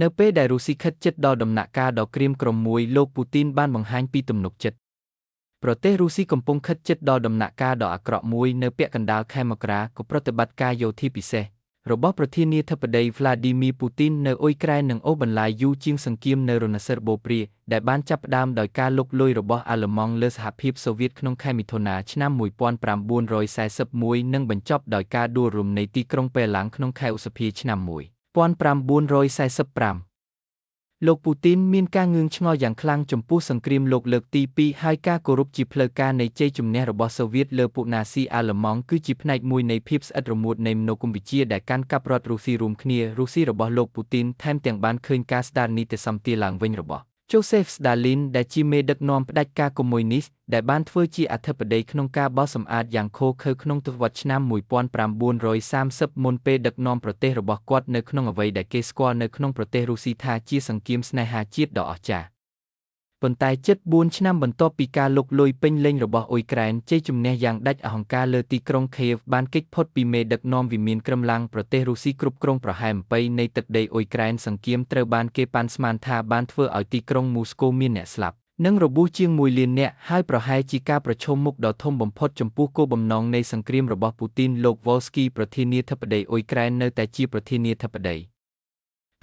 នៅពេលដែលរុស្ស៊ីខិតជិតដល់ដំណាក់កាលដ៏ក្រៀមក្រំមួយលោកពូទីនបានបង្ហាញពីទំនុកចិត្តប្រទេសរុស្ស៊ីកំពុងខិតជិតដល់ដំណាក់កាលដ៏អាក្រក់មួយនៅពាក់កណ្ដាលខែមករាក៏ប្រតិបត្តិការយោធាពិសេសរបស់ប្រធានាធិបតី Vladimir Putin នៅអ៊ុយក្រែននឹងអូសបន្លាយយូរជាងសង្គ្រាមនៅរណសិរ្សបូព្រាដែលបានចាប់ផ្ដើមដោយការលុកលុយរបស់អាល្លឺម៉ង់លើសហភាពសូវៀតក្នុងខែមិថុនាឆ្នាំ1941និងបញ្ចប់ដោយការដួលរំនៃទីក្រុងប៉េឡាំងក្នុងខែឧសភាឆ្នាំ1945លោកពូទីនមានការងឿងឆ្ងល់យ៉ាងខ្លាំងចំពោះសង្គ្រាមលោកលើកទី2ហើយការគោរពជាផ្លូវការនៃជ័យជំនះរបស់សូវៀតលើពួកណាស៊ីអាល្លឺម៉ង់គឺជាផ្នែកមួយនៃភាពស្អិតរមួតនៃមនោគមវិជ្ជាដែលកាន់កាប់រដ្ឋរុស្ស៊ីរួមគ្នារុស្ស៊ីរបស់លោកពូទីនថែមទាំងបានឃើញការស្ដារនីតិសម្បទាឡើងវិញរបស់Joseph Stalin ដែលជាមេដឹកនាំផ្ដាច់ការកុម្មុយនីសដែលបានធ្វើជាអធិបតីក្នុងការបោសសម្អាតយ៉ាងឃោរឃៅក្នុងទសវត្សរ៍ឆ្នាំ1930មុនពេលដឹកនាំប្រទេសរបស់គាត់នៅក្នុងអ្វីដែលគេស្គាល់នៅក្នុងប្រទេសរុស្ស៊ីថាជាសង្គ្រាមស្នេហាជាតិដ៏អស្ចារ្យប៉ុន្តែជិត4ឆ្នាំបន្ទាប់ពីការលុកលុយពេញលេញរបស់អ៊ុយក្រែនជ័យជំនះយ៉ាងដាច់អហង្ការលើទីក្រុងខៀវបានគេចផុតពីមេដឹកនាំវិមានក្រឹមឡាំងប្រទេសរុស្ស៊ីគ្រប់គ្រងប្រហែល20នៃទឹកដីអ៊ុយក្រែនសង្គ្រាមត្រូវបានគេប៉ាន់ស្មានថាបានធ្វើឲ្យទីក្រុងមូស្គូមានអ្នកស្លាប់និងរបួសជាង1លាននាក់ហើយប្រហែលជាការប្រឈមមុខដ៏ធំបំផុតចំពោះគោលបំណងនៃសង្គ្រាមរបស់ពូទីនលោក Volsky ប្រធានាធិបតីអ៊ុយក្រែននៅតែជាប្រធានាធិបតី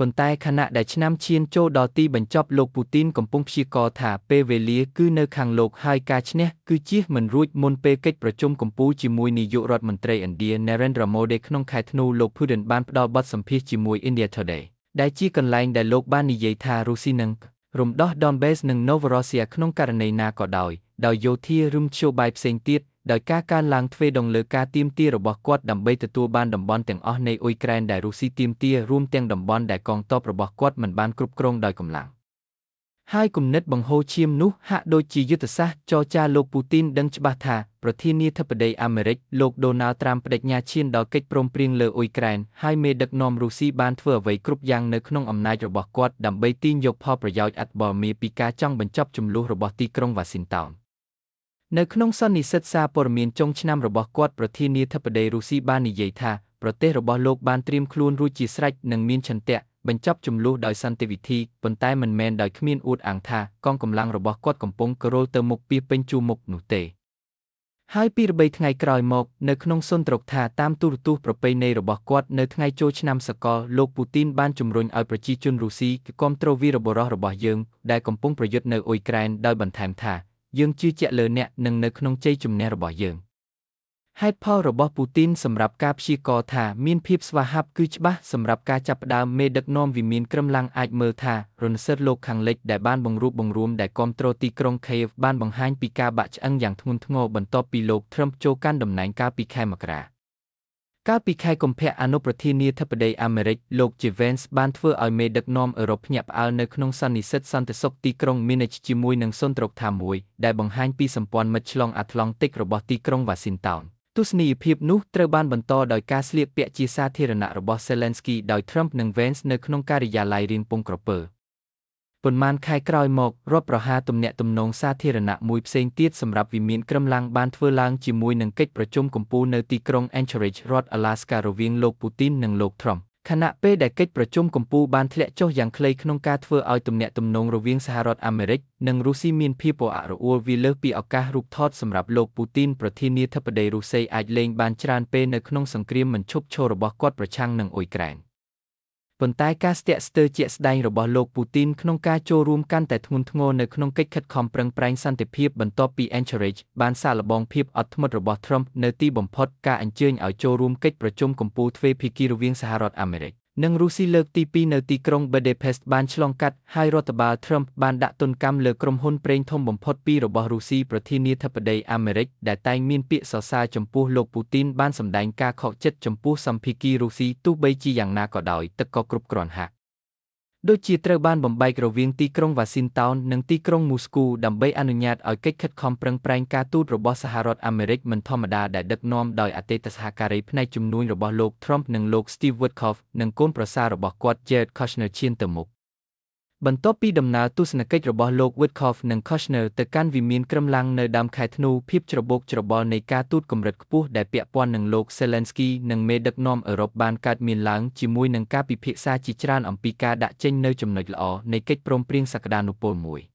ប៉ុន្តែខណៈដែលឆ្នាំឈានចូលដល់ទីបញ្ចប់លោកពូទីនកំពុងព្យាករណ៍ថាពេលវេលាគឺនៅខាងលោកហើយការឈ្នះគឺជៀសមិនរួចមុនពេលកិច្ចប្រជុំកំពូលជាមួយនាយករដ្ឋមន្ត្រីឥណ្ឌា Narendra Modi ក្នុងខែធ្នូលោក Putin បានផ្ដល់បទសម្ភាសន៍ជាមួយ India Today ដែលជាកន្លែងដែលលោកបាននិយាយថារុស្ស៊ីនឹងរំដោះ Donbass និង Novorossiya ក្នុងករណីណាក៏ដោយយោធាឬមធ្យោបាយផ្សេងទៀតដោយការកើនឡើងទ្វេដងលើការទាមទាររបស់គាត់ដើម្បីទទួលបានតំបន់ទាំងអស់នៃអ៊ុយក្រែនដែលរុស្ស៊ីទាមទាររួមទាំងតំបន់ដែលកងទ័ពរបស់គាត់មិនបានគ្រប់គ្រងដោយកម្លាំងហើយគំនិតបង្ហូរឈាមនោះហាក់ដូចជាយុទ្ធសាស្ត្រចរចាលោកពូទីនដឹងច្បាស់ថាប្រធានាធិបតីអាមេរិកលោក Donald Trump ប្តេជ្ញាឈានដល់កិច្ចព្រមព្រៀងលើអ៊ុយក្រែនហើយមេដឹកនាំរុស្ស៊ីបានធ្វើអ្វីគ្រប់យ៉ាងនៅក្នុងអំណាចរបស់គាត់ដើម្បីទាញយកផលប្រយោជន៍អត្ថបរមាពីការចង់បញ្ចប់ជម្លោះរបស់ទីក្រុង Washingtonនៅក្នុងសន្និសីទសារព័ត៌មានចុងឆ្នាំរបស់គាត់ប្រធានាធិបតីរុស្ស៊ីបាននិយាយថាប្រទេសរបស់លោកបានត្រៀមខ្លួនរួចជាស្រេចនិងមានឆន្ទៈបញ្ចប់ជម្លោះដោយសន្តិវិធីប៉ុន្តែមិនមែនដោយគ្មានអួតអាងថាកងកម្លាំងរបស់គាត់កំពុងក្រោលទៅមុខពាសពេញជួរមុខនោះទេហើយពីរបីថ្ងៃក្រោយមកនៅក្នុងសុនត្រកថាតាមទូរទស្សន៍ប្រពៃណីរបស់គាត់នៅថ្ងៃចូលឆ្នាំសកលលោកពូទីនបានជំរុញឲ្យប្រជាជនរុស្ស៊ីគាំទ្រវីរបុរសរបស់យើងដែលកំពុងប្រយុទ្ធនៅអ៊ុយក្រែនដោយបន្ថែមថាយើងជឿជាក់លើអ្នកនឹងនៅក្នុងជ័យជំនះរបស់យើងហេតុផលរបស់ពូទីនសម្រាប់ការព្យាករណ៍ថាមានភាពស្វាហាប់គឺច្បាស់សម្រាប់ការចាប់ផ្ដើមមេដឹកនាំវិមានក្រឹមឡាំងអាចមើលថារណសិរ្សលោកខាងលិចដែលបានបង្រួបបង្រួមដែលគាំទ្រទីក្រុងខៀវបានបង្ហាញពីការបាក់ឆ្អឹងយ៉ាងធ្ងន់ធ្ងរបន្ទាប់ពីលោក Trump ចូលកាន់តំណែងកាលពីខែមករាកាលពីខែកុម្ភៈអនុប្រធានាធិបតីអាមេរិកលោក J. Vance បានធ្វើឲ្យមេដឹកនាំអឺរ៉ុបភ្ញាក់ផ្អើលនៅក្នុងសន្និសីទសន្តិសុខទីក្រុង Munich ជាមួយនឹងសុនត្រកថាមួយដែលបង្ហាញពីសម្ព័ន្ធមិត្តឆ្លងអាត្លង់តិករបស់ទីក្រុង Washington ទស្សនីយភាពនោះត្រូវបានបន្តដោយការស្លៀកពាក់ជាសាធារណៈរបស់ Zelensky ដោយ Trump និង Vance នៅក្នុងការិយាល័យរៀងពងក្រពើប៉ុន្មានខែក្រោយមករដ្ឋប្រហារទំនាក់ទំនងសាធារណៈមួយផ្សេងទៀតសម្រាប់វិមានក្រឹមឡាំងបានធ្វើឡើងជាមួយនឹងកិច្ចប្រជុំកំពូលនៅទីក្រុង Anchorage រដ្ឋ Alaska រវាងលោកពូទីននិងលោក Trump ខណៈពេលដែលកិច្ចប្រជុំកំពូលបានធ្លាក់ចុះយ៉ាងខ្លីក្នុងការធ្វើឲ្យទំនាក់ទំនងរវាងសហរដ្ឋអាមេរិកនិងរុស្ស៊ីមានភាពរអាក់រអួលវាលើសពីឱកាសរូបថតសម្រាប់លោកពូទីនប្រធានាធិបតីរុស្ស៊ីអាចលេងបានច្រើនពេលនៅក្នុងសង្គ្រាមមិនឈប់ឈររបស់គាត់ប្រឆាំងនឹងអ៊ុយក្រែនប៉ុន្តែការស្ទាក់ស្ទើរជាក់ស្ដែងរបស់លោកពូទីនក្នុងការចូលរួមកាន់តែធ្ងន់ធ្ងរនៅក្នុងកិច្ចខិតខំប្រឹងប្រែងសន្តិភាពបន្ទាប់ពី Anchorage បានសាកល្បងភាពអត់ធ្មត់របស់ Trump នៅទីបំផុតការអញ្ជើញឲ្យចូលរួមកិច្ចប្រជុំកំពូលទ្វេភាគីរវាងសហរដ្ឋអាមេរិកនិងរុស្ស៊ីលើកទី2នៅទីក្រុង Budapest បានឆ្លងកាត់ហើយរដ្ឋបាល Trump បានដាក់ទណ្ឌកម្មលើក្រុមហ៊ុនប្រេងធំបំផុតពីររបស់រុស្ស៊ីប្រធានាធិបតីអាមេរិកដែលតែងមានពាក្យសរសើរចំពោះលោកពូទីនបានសម្ដែងការខកចិត្តចំពោះសម្ភាគីរុស្ស៊ីទោះបីជាយ៉ាងណាក៏ដោយទឹកក៏គ្រប់គ្រាន់ហាក់ដូចជាត្រូវបានបំបែករវាងទីក្រុង Washington និងទីក្រុង Moscow ដើម្បីអនុញ្ញាតឲ្យកិច្ចខិតខំប្រឹងប្រែងការទូតរបស់សហរដ្ឋអាមេរិកមិនធម្មតាដែលដឹកនាំដោយអតីតសហការីផ្នែកជំនួញរបស់លោក Trump និងលោក Steve Witkoff និងកូនប្រសាររបស់គាត់ Jared Kushner ឈានទៅមុខ បន្ទាប់ពីដំណើរទស្សនកិច្ចរបស់លោក Witkoff និង Kushner ទៅកាន់វិមានក្រឹមឡាំងនៅដើមខែធ្នូ ភាពច្របូកច្របល់នៃការទូតកម្រិតខ្ពស់ដែលពាក់ព័ន្ធនឹងលោក Zelensky និងមេដឹកនាំអឺរ៉ុបបានកើតមានឡើងជាមួយនឹងការពិភាក្សាជាច្រើនអំពីការដាក់ចេញនូវចំណុចល្អនៃកិច្ចព្រមព្រៀងសក្តានុពលមួយ។